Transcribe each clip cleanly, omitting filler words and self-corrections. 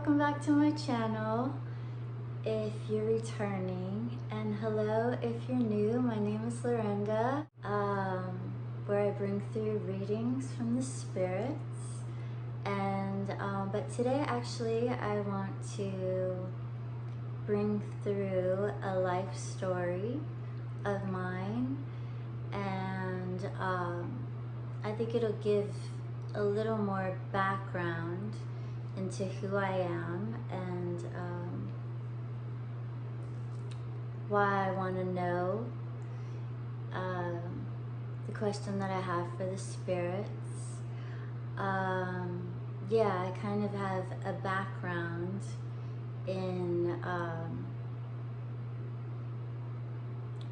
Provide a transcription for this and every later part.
welcome back to my channel if you're returning, and hello if you're new. My name is Lorinda, where I bring through readings from the spirits, and but today actually I want to bring through a life story of mine, and I think it'll give a little more background into who I am and why I want to know, the question that I have for the spirits. Yeah, I kind of have a background in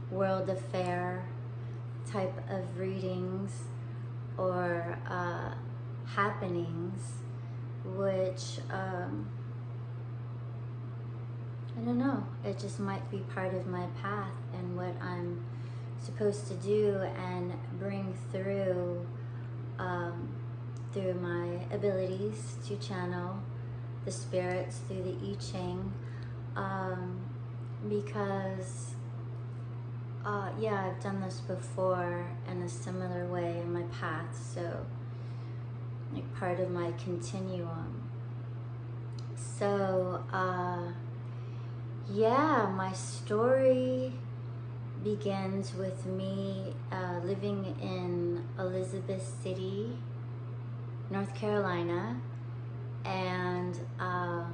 world affair type of readings or happenings, which I don't know, it just might be part of my path and what I'm supposed to do and bring through through my abilities to channel the spirits through the I Ching, because yeah, I've done this before in a similar way in my path, so like part of my continuum. So yeah, my story begins with me living in Elizabeth City, North Carolina, and I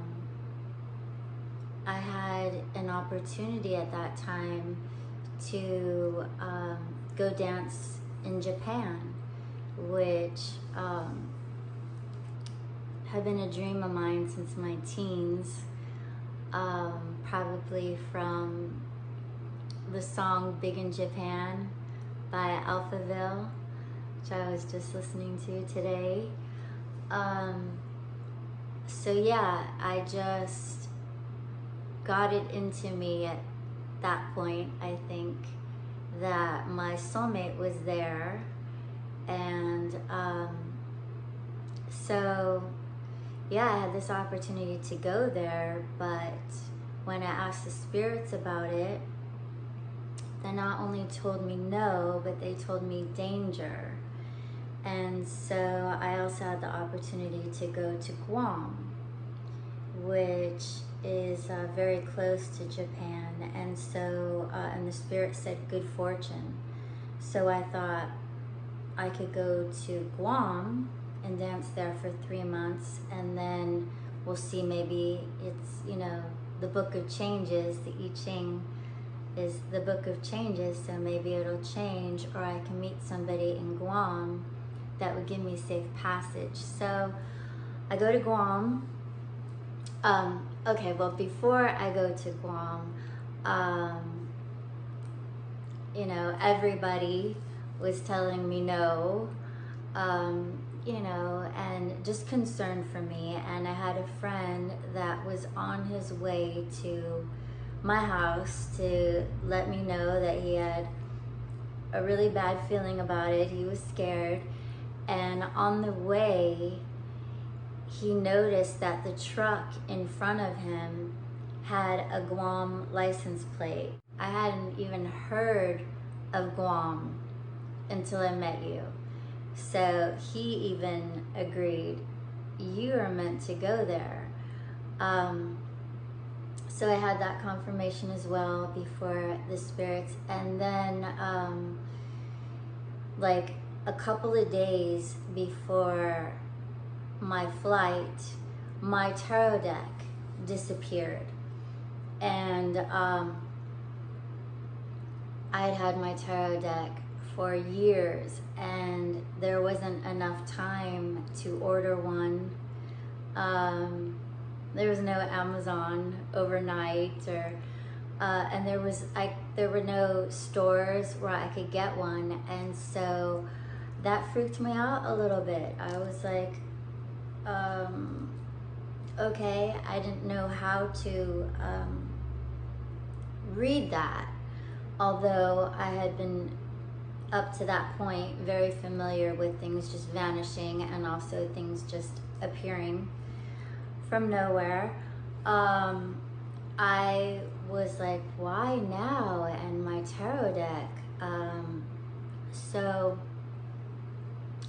had an opportunity at that time to go dance in Japan, which had been a dream of mine since my teens, probably from the song Big in Japan by Alphaville, which I was just listening to today. So yeah, I just got it into me at that point, I think, that my soulmate was there. And so yeah, I had this opportunity to go there, but when I asked the spirits about it, they not only told me no, but they told me danger. And so I also had the opportunity to go to Guam, which is very close to Japan, and so and the spirit said good fortune. So I thought I could go to Guam and dance there for 3 months, and then we'll see, maybe it's, you know, the book of changes. The I Ching is the book of changes, so maybe it'll change, or I can meet somebody in Guam that would give me safe passage. So I go to Guam. Okay, well, before I go to Guam, you know, everybody was telling me no, you know, and just concerned for me. And I had a friend that was on his way to my house to let me know that he had a really bad feeling about it. He was scared. And on the way, he noticed that the truck in front of him had a Guam license plate. I hadn't even heard of Guam until I met you. So he even agreed, you are meant to go there. So I had that confirmation as well before the spirits. And then like a couple of days before my flight, my tarot deck disappeared. And I had had my tarot deck for years, and there wasn't enough time to order one. There was no Amazon overnight, or and there were no stores where I could get one, and so that freaked me out a little bit. I was like, okay, I didn't know how to read that, although I had been up to that point very familiar with things just vanishing and also things just appearing from nowhere, I was like, why now? And my tarot deck. So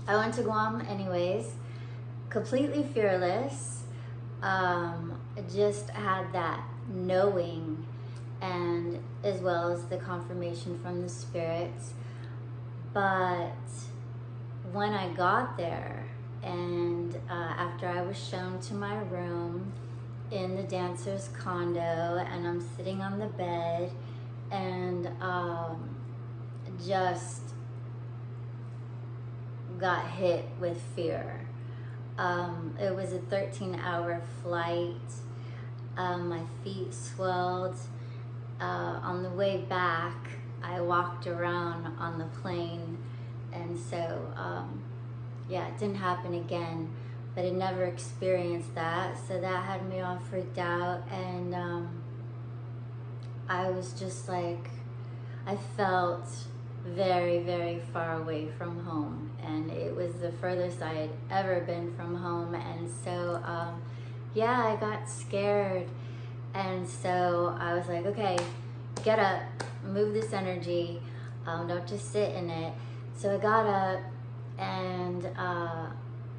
I went to Guam anyways, completely fearless. Just had that knowing, and as well as the confirmation from the spirits. But when I got there, and after I was shown to my room in the dancer's condo, and I'm sitting on the bed, and just got hit with fear. It was a 13-hour flight. My feet swelled. On the way back, I walked around on the plane, and so yeah, it didn't happen again, but I never experienced that, so that had me all freaked out. And I was just like, I felt very, very far away from home, and it was the furthest I had ever been from home. And so yeah, I got scared, and so I was like, okay, get up, move this energy, don't just sit in it. So I got up and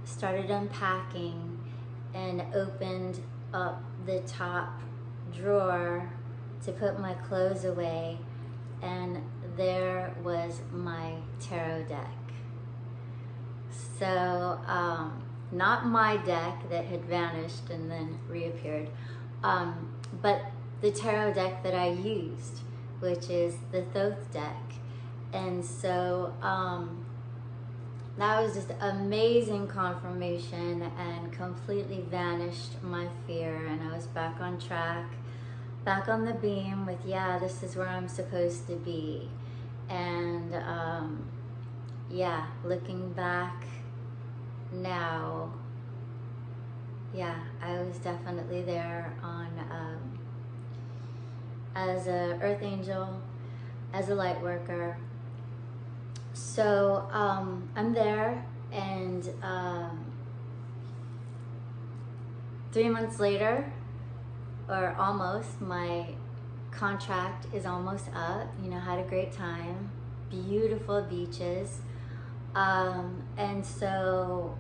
started unpacking, and opened up the top drawer to put my clothes away, and there was my tarot deck. So not my deck that had vanished and then reappeared, but the tarot deck that I used, which is the Thoth deck. And so that was just amazing confirmation, and completely vanished my fear, and I was back on track, back on the beam with, yeah, this is where I'm supposed to be. And yeah, looking back now, yeah, I was definitely there on as a earth angel, as a light worker. So I'm there, and 3 months later, or almost, my contract is almost up. You know, had a great time, beautiful beaches, and so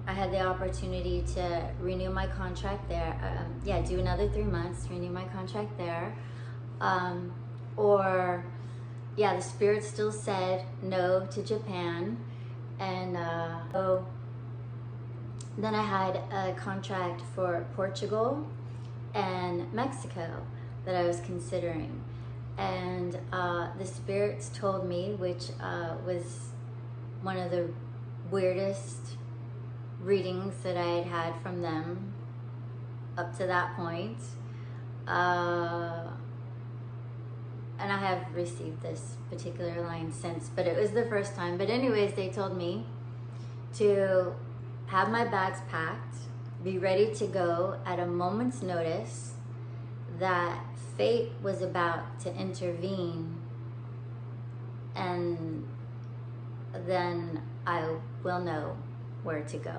I had the opportunity to renew my contract there. Yeah, do another 3 months, renew my contract there, or yeah, the spirit still said no to Japan. And so then I had a contract for Portugal and Mexico that I was considering. And the spirits told me, which was one of the weirdest readings that I had had from them up to that point. And I have received this particular line since, but it was the first time. But anyways, they told me to have my bags packed, be ready to go at a moment's notice, that fate was about to intervene, and then I will know where to go.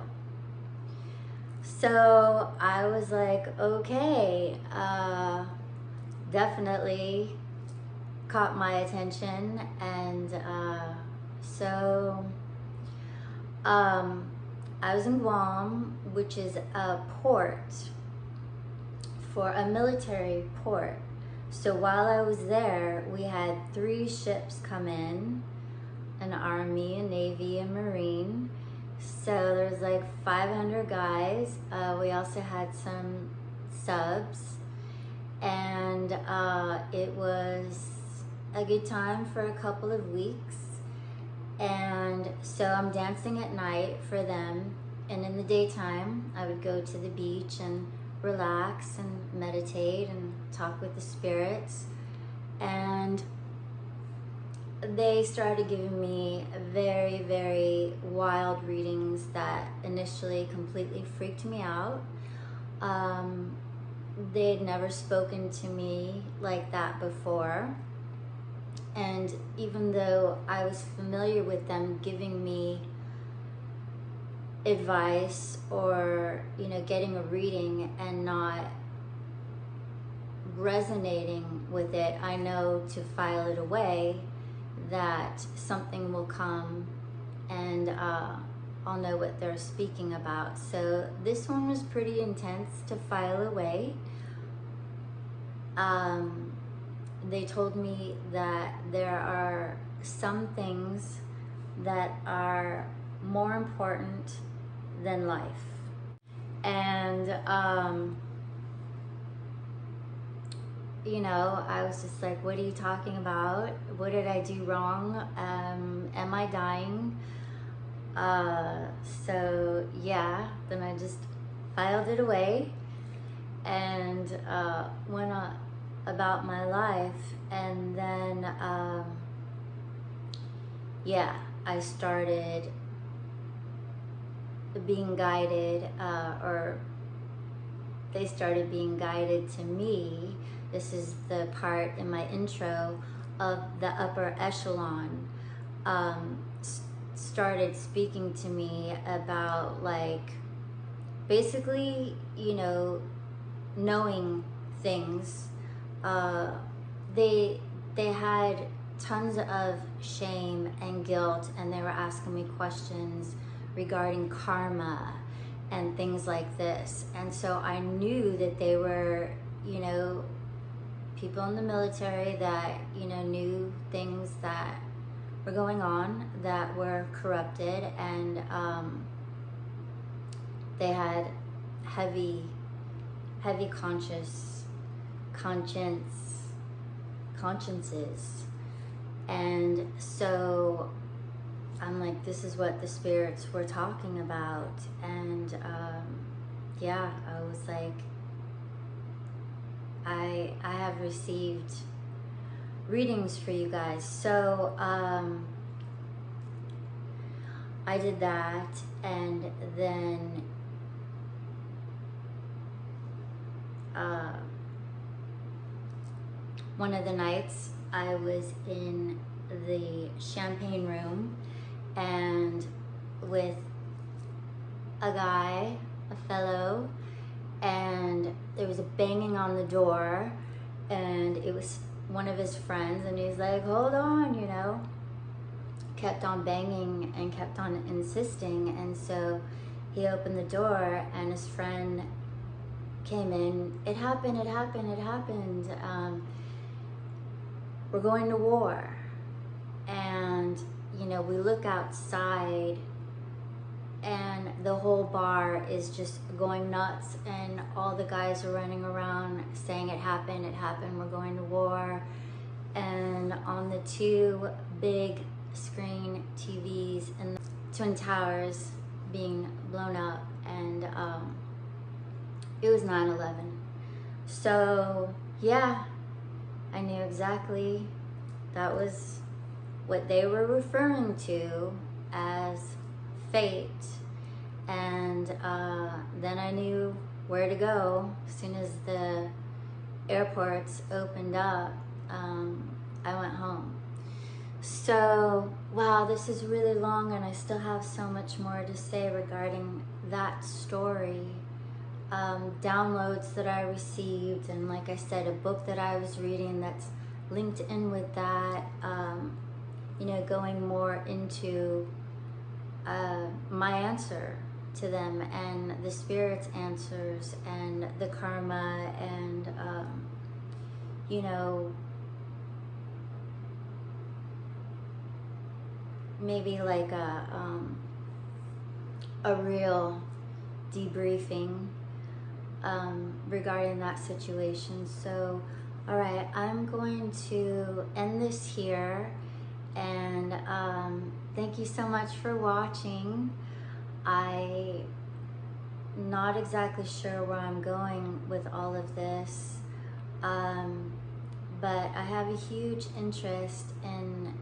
So I was like, okay, definitely caught my attention. And so I was in Guam, which is a port, for a military port. So while I was there, we had 3 ships come in, an Army, a Navy, a Marine. So there's like 500 guys. We also had some subs, and it was a good time for a couple of weeks. And so I'm dancing at night for them, and in the daytime I would go to the beach and relax and meditate and talk with the spirits. And they started giving me very, very wild readings that initially completely freaked me out. They had never spoken to me like that before. And even though I was familiar with them giving me advice or or, you know, getting a reading and not resonating with it, I know to file it away, that something will come and I'll know what they're speaking about. So this one was pretty intense to file away. They told me that there are some things that are more important than life. And, you know, I was just like, what are you talking about? What did I do wrong? Am I dying? So yeah, then I just filed it away and went on about my life. And then yeah, I started being guided, or they started being guided to me. This is the part in my intro of the upper echelon. Started speaking to me about, like, basically, you know, knowing things. They had tons of shame and guilt, and they were asking me questions regarding karma and things like this. And so I knew that they were, you know, people in the military that, you know, knew things that were going on that were corrupted, and they had heavy consciences. And so I'm like, this is what the spirits were talking about. And yeah, I was like, I have received readings for you guys. So I did that, and then one of the nights I was in the champagne room and with a guy, a fellow, and there was a banging on the door, and it was one of his friends, and he's like, hold on, you know, kept on banging and kept on insisting. And so he opened the door, and his friend came in. It happened. We're going to war. And, you know, we look outside, and the whole bar is just going nuts, and all the guys are running around saying it happened, we're going to war. And on the two big screen TVs in the Twin Towers being blown up, and it was 9/11. So yeah, I knew exactly that was what they were referring to as fate. And then I knew where to go. As soon as the airports opened up, I went home. So wow, this is really long, and I still have so much more to say regarding that story. Downloads that I received, and like I said, a book that I was reading that's linked in with that, you know, going more into my answer to them, and the spirit's answers, and the karma, and you know, maybe like a real debriefing regarding that situation. So all right, I'm going to end this here, and thank you so much for watching. I'm not exactly sure where I'm going with all of this, but I have a huge interest in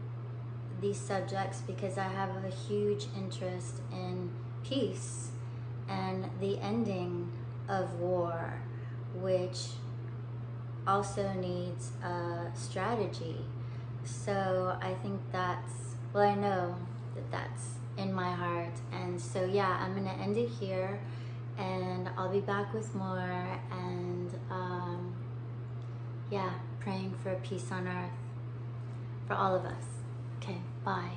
these subjects because I have a huge interest in peace and the ending of war, which also needs a strategy. So I think that's, well, I know that that's in my heart. And so yeah, I'm gonna end it here, and I'll be back with more, and yeah, praying for peace on earth for all of us. Okay, bye.